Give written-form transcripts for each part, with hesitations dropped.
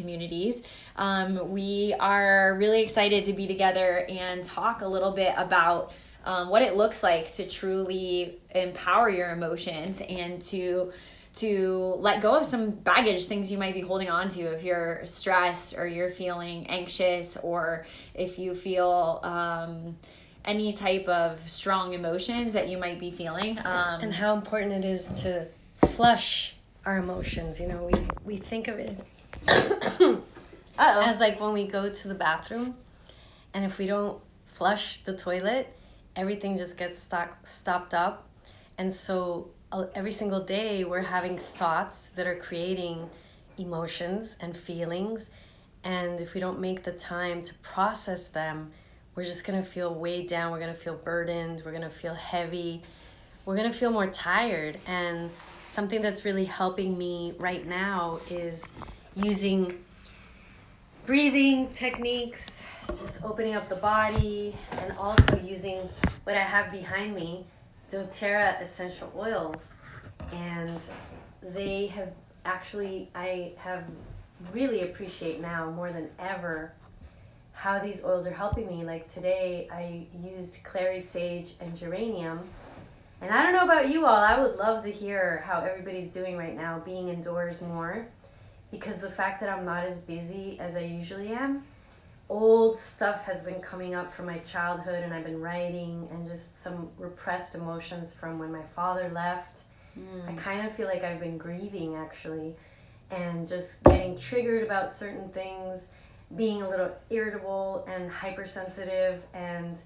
communities. We are really excited to be together and talk a little bit about what it looks like to truly empower your emotions and to let go of some baggage, things you might be holding on to if you're stressed or you're feeling anxious, or if you feel any type of strong emotions that you might be feeling. And how important it is to flush our emotions. You know, we think of it as like when we go to the bathroom, and if we don't flush the toilet, everything just gets stopped up. And so every single day we're having thoughts that are creating emotions and feelings, and if we don't make the time to process them, we're just going to feel weighed down, we're going to feel burdened, we're going to feel heavy, we're going to feel more tired. And something that's really helping me right now is using breathing techniques, just opening up the body, and also using what I have behind me, doTERRA essential oils. And they have actually, I have really appreciate now more than ever how these oils are helping me. Like today I used clary sage and geranium. And I don't know about you all, I would love to hear how everybody's doing right now, being indoors more, because the fact that I'm not as busy as I usually am, old stuff has been coming up from my childhood, and I've been writing, and just some repressed emotions from when my father left. I kind of feel like I've been grieving actually, and just getting triggered about certain things, being a little irritable and hypersensitive. And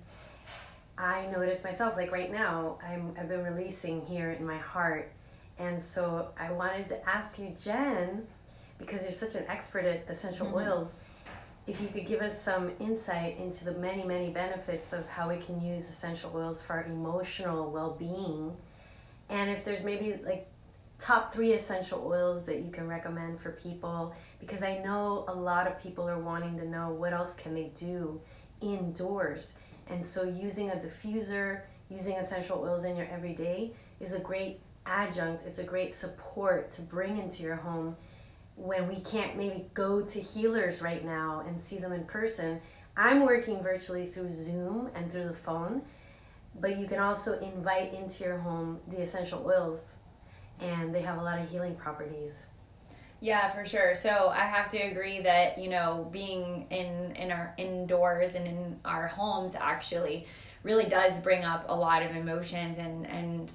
I notice myself, like right now, I've been releasing here in my heart. And so I wanted to ask you, Jen, because you're such an expert at essential oils, if you could give us some insight into the many, many benefits of how we can use essential oils for our emotional well-being. And if there's maybe like top 3 essential oils that you can recommend for people, because I know a lot of people are wanting to know what else can they do indoors. And so using a diffuser, using essential oils in your everyday is a great adjunct. It's a great support to bring into your home when we can't maybe go to healers right now and see them in person. I'm working virtually through Zoom and through the phone, but you can also invite into your home the essential oils, and they have a lot of healing properties. Yeah, for sure. So I have to agree that, you know, being in our indoors and in our homes actually really does bring up a lot of emotions, and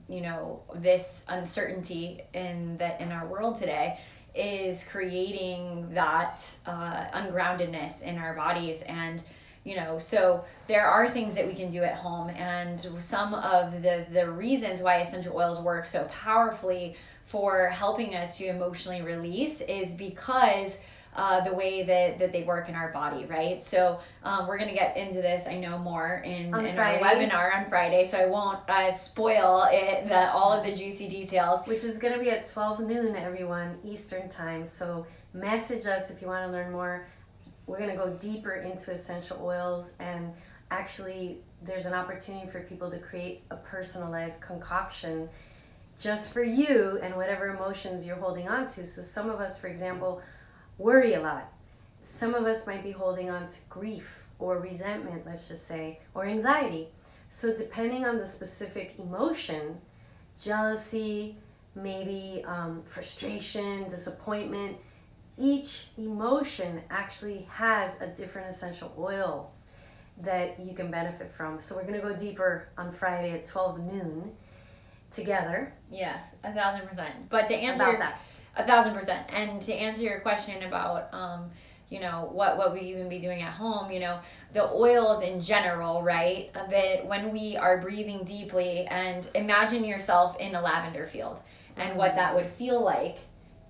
you know, this uncertainty in our world today is creating that ungroundedness in our bodies. And you know, so there are things that we can do at home, and some of the reasons why essential oils work so powerfully for helping us to emotionally release is because the way that they work in our body, right? So we're going to get into this, I know, more in our webinar on Friday, so I won't spoil all of the juicy details. Which is going to be at 12 noon, everyone, Eastern time. So message us if you want to learn more. We're going to go deeper into essential oils, and actually there's an opportunity for people to create a personalized concoction just for you and whatever emotions you're holding on to. So some of us, for example, worry a lot. Some of us might be holding on to grief or resentment, let's just say, or anxiety. So depending on the specific emotion, jealousy, maybe frustration, disappointment, each emotion actually has a different essential oil that you can benefit from. So we're going to go deeper on Friday at 12 noon together. Yes, 1,000%. But to answer that, 1,000%, and to answer your question about you know, what we even be doing at home, you know, the oils in general, right? That when we are breathing deeply, and imagine yourself in a lavender field and what that would feel like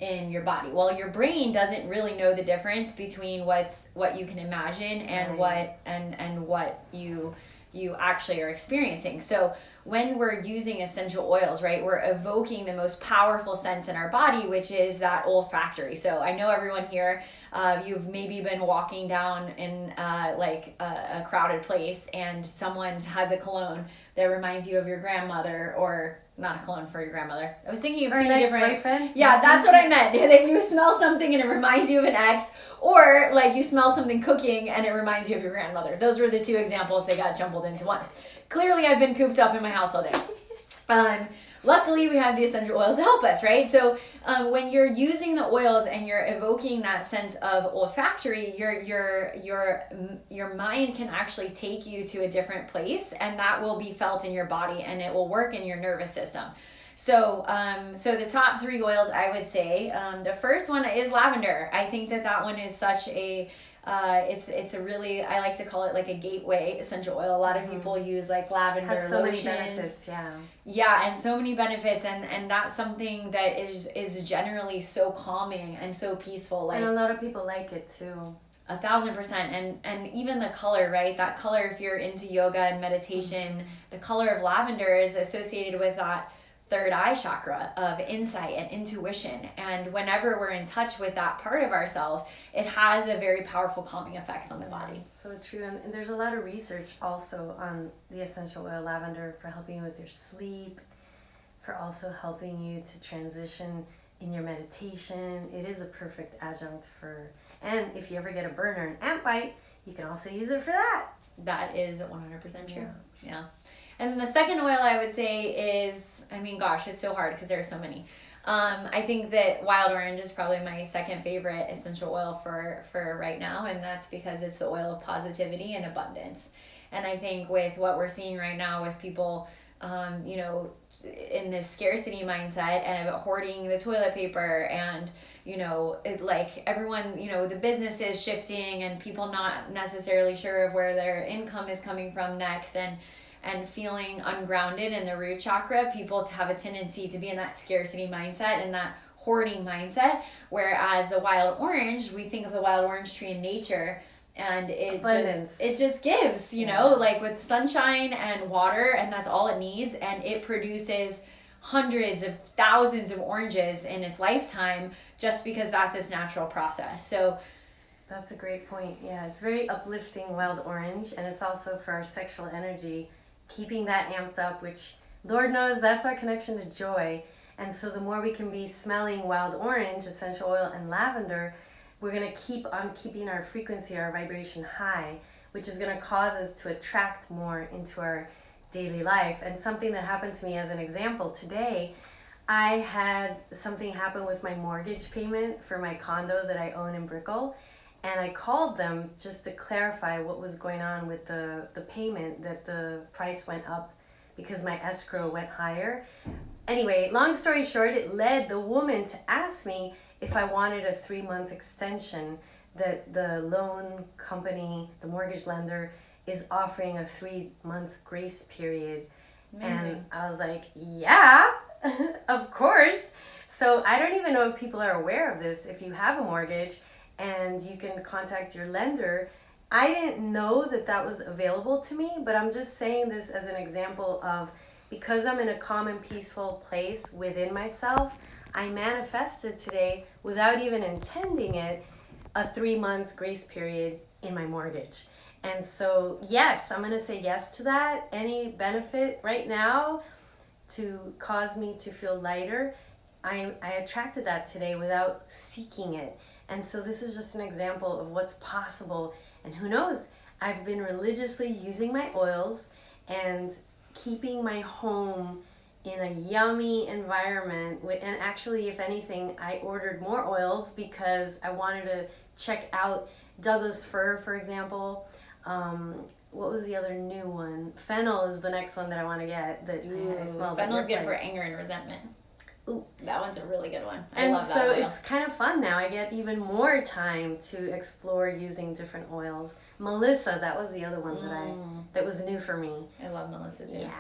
in your body. Well, your brain doesn't really know the difference between what you can imagine and what you actually are experiencing. So when we're using essential oils, right, we're evoking the most powerful sense in our body, which is that olfactory. So I know everyone here, you've maybe been walking down in a crowded place, and someone has a cologne that reminds you of your grandmother or not a cologne for your grandmother. I was thinking of Or two an different. ex-boyfriend? Yeah, that's what I meant. That you smell something and it reminds you of an ex, or like you smell something cooking and it reminds you of your grandmother. Those were the two examples. They got jumbled into one. Clearly, I've been cooped up in my house all day. Luckily, we have the essential oils to help us, right? So when you're using the oils and you're evoking that sense of olfactory, your mind can actually take you to a different place, and that will be felt in your body, and it will work in your nervous system. So, so the top 3 oils, I would say, the first one is lavender. I think that one is such a it's a really, I like to call it like a gateway essential oil. A lot of people use like lavender has so lotions. many benefits, yeah. Yeah, and so many benefits, and that's something that is generally so calming and so peaceful. Like, and a lot of people like it too. 1,000%, and even the color, right? That color, if you're into yoga and meditation, the color of lavender is associated with that third eye chakra of insight and intuition. And whenever we're in touch with that part of ourselves, it has a very powerful calming effect on the body. So true. And there's a lot of research also on the essential oil lavender for helping you with your sleep, for also helping you to transition in your meditation. It is a perfect adjunct for, and if you ever get a burn or an ant bite, you can also use it for that. That is 100% true. Yeah. And then the second oil I would say is, I mean, gosh, it's so hard because there are so many. I think that wild orange is probably my second favorite essential oil for right now, and that's because it's the oil of positivity and abundance. And I think with what we're seeing right now with people, you know, in this scarcity mindset and hoarding the toilet paper, and you know, it, like everyone, you know, the business is shifting and people not necessarily sure of where their income is coming from next, and feeling ungrounded in the root chakra, people have a tendency to be in that scarcity mindset and that hoarding mindset. Whereas the wild orange, we think of the wild orange tree in nature, and it just gives, you know, like with sunshine and water, and that's all it needs, and it produces hundreds of thousands of oranges in its lifetime just because that's its natural process. So that's a great point. Yeah, it's very uplifting, wild orange, and it's also for our sexual energy, keeping that amped up, which Lord knows that's our connection to joy. And so the more we can be smelling wild orange, essential oil, and lavender, we're going to keep on keeping our frequency, our vibration high, which is going to cause us to attract more into our daily life. And something that happened to me as an example today, I had something happen with my mortgage payment for my condo that I own in Brickell. And I called them just to clarify what was going on with the payment, that the price went up because my escrow went higher. Anyway, long story short, it led the woman to ask me if I wanted a 3-month extension, that the loan company, the mortgage lender, is offering a 3-month grace period. Amazing. And I was like, yeah, of course. So I don't even know if people are aware of this. If you have a mortgage, and you can contact your lender. I didn't know that was available to me, but I'm just saying this as an example of, because I'm in a calm and peaceful place within myself, I manifested today, without even intending it, a 3-month grace period in my mortgage. And so, yes, I'm going to say yes to that. Any benefit right now to cause me to feel lighter, I attracted that today without seeking it. And so this is just an example of what's possible. And who knows, I've been religiously using my oils and keeping my home in a yummy environment. And actually, if anything, I ordered more oils because I wanted to check out Douglas fir, for example. What was the other new one? Fennel is the next one that I want to get. That I smell. Fennel's good for anger and resentment. Ooh, that one's a really good one. I love that oil. And so it's kind of fun now. I get even more time to explore using different oils. Melissa, that was the other one that was new for me. I love Melissa too. Yeah.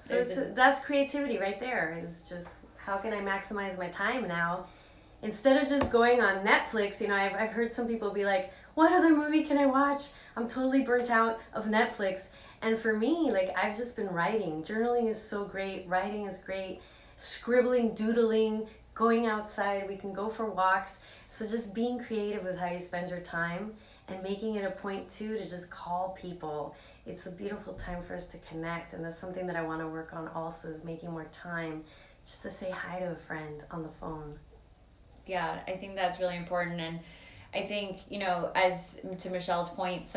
So that's creativity right there. Is just how can I maximize my time now, instead of just going on Netflix. You know, I've heard some people be like, "What other movie can I watch? I'm totally burnt out of Netflix." And for me, like, I've just been writing. Journaling is so great. Writing is great. Scribbling, doodling, going outside. We can go for walks. So just being creative with how you spend your time and making it a point too to just call people. It's a beautiful time for us to connect, and that's something that I want to work on also, is making more time just to say hi to a friend on the phone. Yeah, I think that's really important. And I think, as to Michelle's point,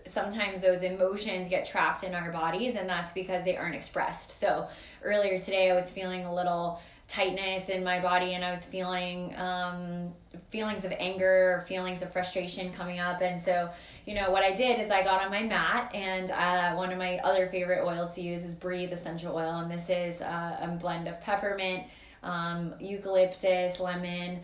sometimes those emotions get trapped in our bodies, and that's because they aren't expressed. So earlier today I was feeling a little tightness in my body, and I was feeling feelings of anger, feelings of frustration coming up. And so what I did is I got on my mat, and one of my other favorite oils to use is Breathe essential oil, and this is a blend of peppermint, eucalyptus, lemon,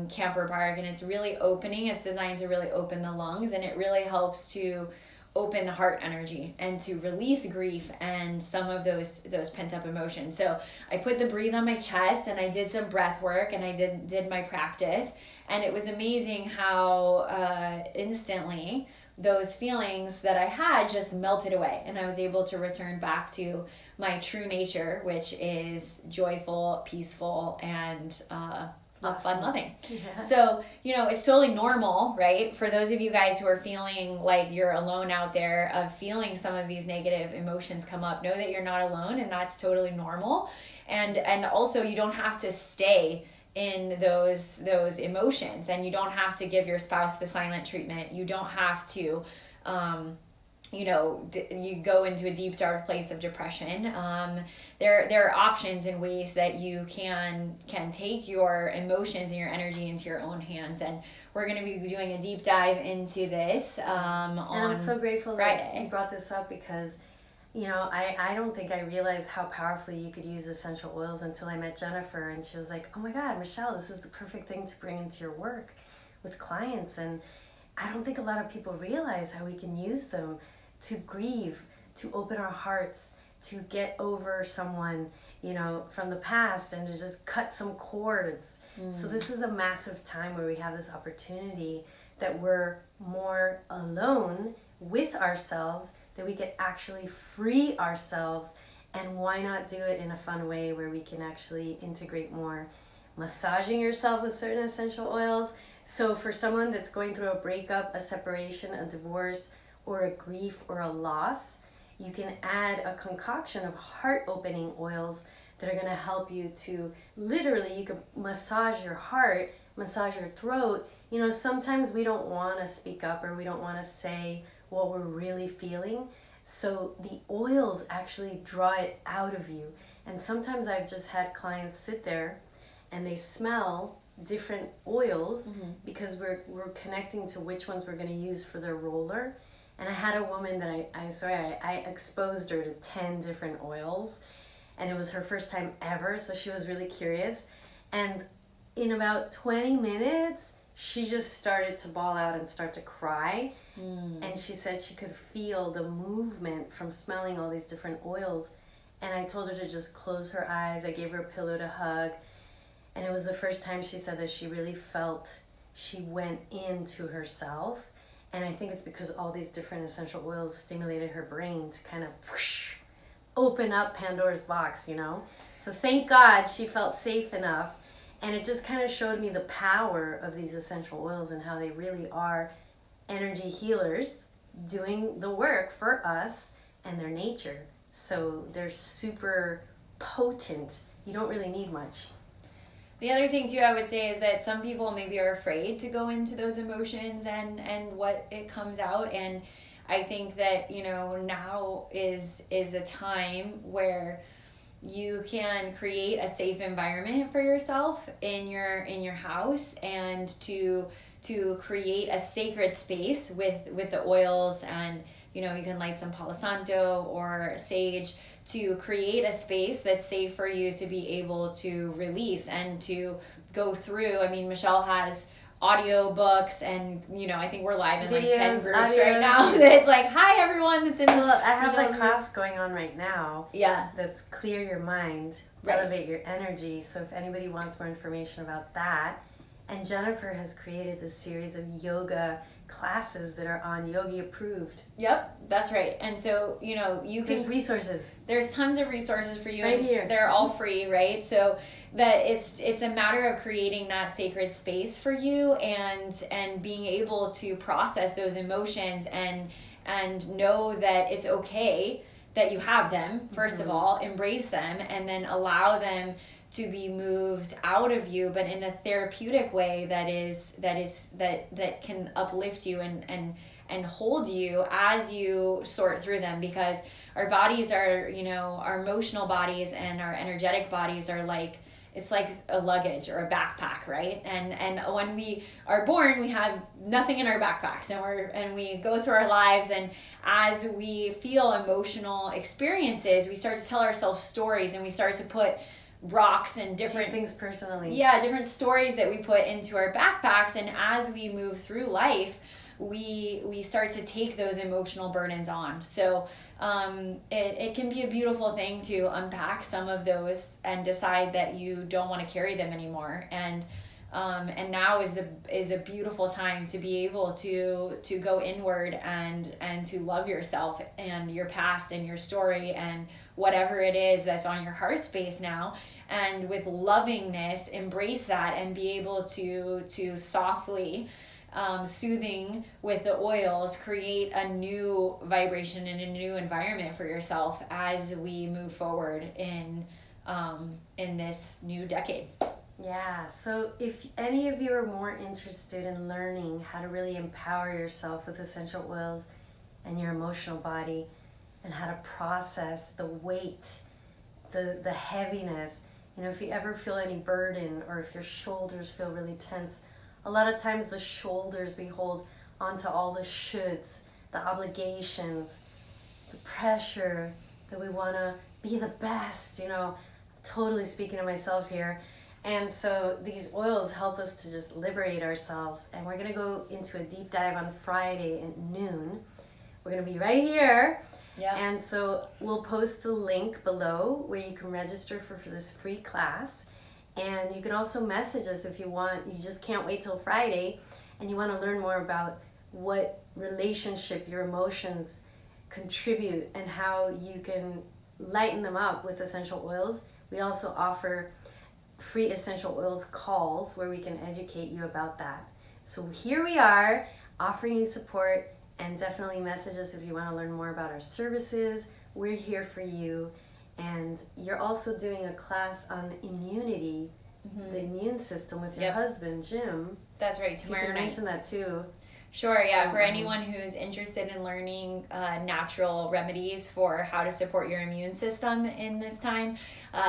camphor bark, and it's really opening. It's designed to really open the lungs, and it really helps to open the heart energy and to release grief and some of those pent up emotions. So I put the Breathe on my chest, and I did some breath work, and I did my practice, and it was amazing how instantly those feelings that I had just melted away, and I was able to return back to my true nature, which is joyful, peaceful, and fun loving. Yeah. So, it's totally normal, right? For those of you guys who are feeling like you're alone out there of feeling some of these negative emotions come up, know that you're not alone, and that's totally normal. And also, you don't have to stay in those emotions, and you don't have to give your spouse the silent treatment. You don't have to you go into a deep dark place of depression. There are options and ways that you can take your emotions and your energy into your own hands, and we're going to be doing a deep dive into this on Friday. And I'm so grateful that you brought this up, because I don't think I realized how powerfully you could use essential oils until I met Jennifer, and she was like, oh my God, Michelle, this is the perfect thing to bring into your work with clients. And I don't think a lot of people realize how we can use them to grieve, to open our hearts, to get over someone, from the past, and to just cut some cords. So this is a massive time where we have this opportunity that we're more alone with ourselves, that we could actually free ourselves. And why not do it in a fun way where we can actually integrate more massaging yourself with certain essential oils. So for someone that's going through a breakup, a separation, a divorce, or a grief or a loss, you can add a concoction of heart opening oils that are going to help you to literally, you can massage your heart, massage your throat. Sometimes we don't want to speak up, or we don't want to say what we're really feeling. So the oils actually draw it out of you. And sometimes I've just had clients sit there and they smell different oils because we're connecting to which ones we're going to use for their roller. And I had a woman that I exposed her to 10 different oils, and it was her first time ever, so she was really curious. And in about 20 minutes, she just started to bawl out and start to cry. And she said she could feel the movement from smelling all these different oils. And I told her to just close her eyes. I gave her a pillow to hug. And it was the first time she said that she really felt she went into herself. And I think it's because all these different essential oils stimulated her brain to kind of whoosh, open up Pandora's box, So thank God she felt safe enough. And it just kind of showed me the power of these essential oils and how they really are energy healers doing the work for us and their nature. So they're super potent. You don't really need much. The other thing too I would say is that some people maybe are afraid to go into those emotions and what it comes out, and I think that now is a time where you can create a safe environment for yourself in your house, and to create a sacred space with the oils, and you can light some Palo Santo or sage to create a space that's safe for you to be able to release and to go through. I mean, Michelle has audio books, and I think we're live in like 10 groups right now. It's like, hi everyone that's in the I have a class going on right now. Yeah. That's Clear Your Mind, Elevate Your Energy. So if anybody wants more information about that, And Jennifer has created this series of yoga classes that are on Yogi approved. Yep, that's right. And so, you There's can, resources. there's tons of resources for you. Right here. They're all free, right? So that it's a matter of creating that sacred space for you and being able to process those emotions and know that it's okay that you have them, first of all, embrace them, and then allow them to be moved out of you, but in a therapeutic way that can uplift you and hold you as you sort through them. Because our bodies are, our emotional bodies and our energetic bodies are like, it's like a luggage or a backpack, right? And when we are born, we have nothing in our backpacks, and we go through our lives, and as we feel emotional experiences, we start to tell ourselves stories, and we start to put rocks and different things personally. Yeah, different stories that we put into our backpacks, and as we move through life, we start to take those emotional burdens on. So it can be a beautiful thing to unpack some of those and decide that you don't want to carry them anymore. And now is a beautiful time to be able to go inward and to love yourself and your past and your story and whatever it is that's on your heart space now. And with lovingness, embrace that and be able to softly, soothing with the oils, create a new vibration and a new environment for yourself as we move forward in this new decade. Yeah, so if any of you are more interested in learning how to really empower yourself with essential oils and your emotional body, and how to process the weight, the heaviness, if you ever feel any burden, or if your shoulders feel really tense, a lot of times the shoulders, we hold onto all the shoulds, the obligations, the pressure that we want to be the best, totally speaking to myself here. And so these oils help us to just liberate ourselves. And we're going to go into a deep dive on Friday at noon. We're going to be right here. Yeah. And so we'll post the link below where you can register for this free class. And you can also message us if you want. You just can't wait till Friday and you want to learn more about what relationship your emotions contribute and how you can lighten them up with essential oils. We also offer free essential oils calls where we can educate you about that. So here we are offering you support, and definitely message us if you want to learn more about our services. We're here for you. And you're also doing a class on immunity, the immune system with your husband, Jim. That's right, tomorrow night. You can mention that too. Sure, yeah. For anyone who's interested in learning natural remedies for how to support your immune system in this time,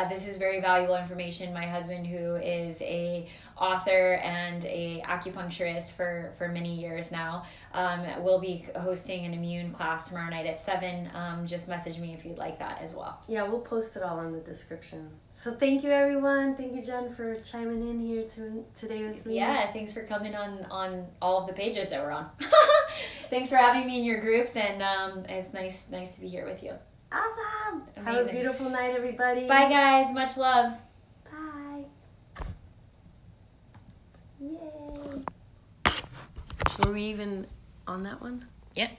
this is very valuable information. My husband, who is a author and a acupuncturist for many years now, will be hosting an immune class tomorrow night at 7. Just message me if you'd like that as well. Yeah, we'll post it all in the description. So thank you, everyone. Thank you, Jen, for chiming in here today with me. Yeah, thanks for coming on all of the pages that we're on. Thanks for having me in your groups, and it's nice to be here with you. Awesome. Amazing. Have a beautiful night, everybody. Bye, guys. Much love. Bye. Yay. Were we even on that one? Yep.